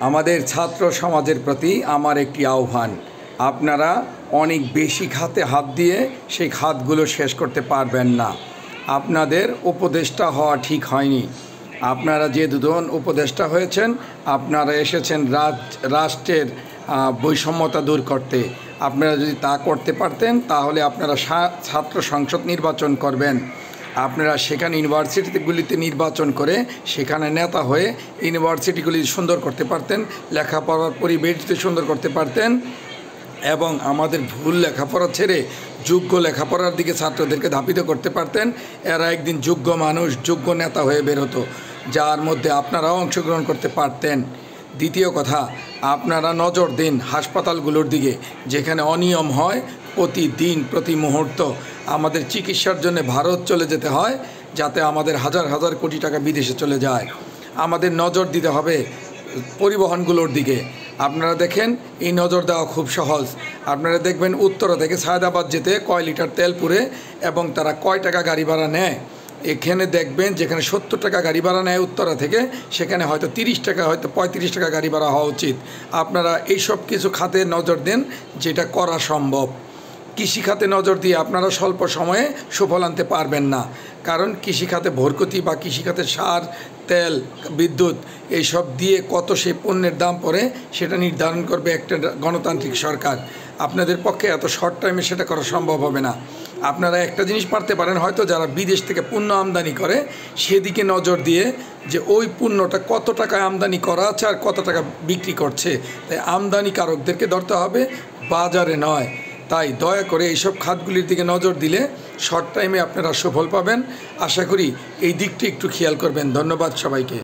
আমাদের ছাত্র সমাজের প্রতি আমার একটি আহ্বান, আপনারা অনেক বেশি খাতে হাত দিয়ে সেই খাতগুলো শেষ করতে পারবেন না। আপনাদের উপদেষ্টা হওয়া ঠিক হয়নি। আপনারা যে দুজন উপদেষ্টা হয়েছেন, আপনারা এসেছেন রাষ্ট্রের বৈষম্যতা দূর করতে। আপনারা যদি তা করতে পারতেন তাহলে আপনারা ছাত্র সংসদ নির্বাচন করবেন। আপনারা সেখানে ইউনিভার্সিটিগুলিতে নির্বাচন করে সেখানে নেতা হয়ে ইউনিভার্সিটিগুলি সুন্দর করতে পারতেন, লেখাপড়ার পরিবেশ সুন্দর করতে পারতেন এবং আমাদের ভুল লেখাপড়া ছেড়ে যোগ্য লেখাপড়ার দিকে ছাত্রদেরকে ধাবিত করতে পারতেন। এরা একদিন যোগ্য মানুষ, যোগ্য নেতা হয়ে বের হতো, যার মধ্যে আপনারাও অংশগ্রহণ করতে পারতেন। দ্বিতীয় কথা, আপনারা নজর দিন হাসপাতালগুলোর দিকে, যেখানে অনিয়ম হয়। প্রতিদিন প্রতি মুহূর্ত আমাদের চিকিৎসার জন্য ভারত চলে যেতে হয়, যাতে আমাদের হাজার হাজার কোটি টাকা বিদেশে চলে যায়। আমাদের নজর দিতে হবে পরিবহনগুলোর দিকে। আপনারা দেখেন, এই নজর দেওয়া খুব সহজ। আপনারা দেখবেন উত্তরা থেকে সায়দাবাদ যেতে কয় লিটার তেল পুরে এবং তারা কয় টাকা গাড়ি ভাড়া নেয়। এখানে দেখবেন যেখানে 70 টাকা গাড়ি ভাড়া নেয় উত্তরা থেকে, সেখানে হয়তো 30 টাকা, হয়তো 35 টাকা গাড়ি ভাড়া হওয়া উচিত। আপনারা এইসব কিছু খাতে নজর দেন, যেটা করা সম্ভব। কৃষিখাতে নজর দিয়ে আপনারা স্বল্প সময়ে সুফল আনতে পারবেন না, কারণ কৃষিখাতে ভর্তুকি বা কৃষিখাতে সার, তেল, বিদ্যুৎ এইসব দিয়ে কত সেই পণ্যের দাম পড়ে সেটা নির্ধারণ করবে একটা গণতান্ত্রিক সরকার। আপনাদের পক্ষে এত শর্ট টাইমে সেটা করা সম্ভব হবে না। আপনারা একটা জিনিস পারতে পারেন, হয়তো যারা বিদেশ থেকে পণ্য আমদানি করে সেদিকে নজর দিয়ে, যে ওই পণ্যটা কত টাকায় আমদানি করা আছে আর কত টাকা বিক্রি করছে। তাই আমদানিকারকদেরকে ধরতে হবে, বাজারে নয়। তাই দয়া করে এইসব খাতগুলির দিকে নজর দিলে শর্ট টাইমে আপনারা সুফল পাবেন। আশা করি এই দিকটি একটু খেয়াল করবেন। ধন্যবাদ সবাইকে।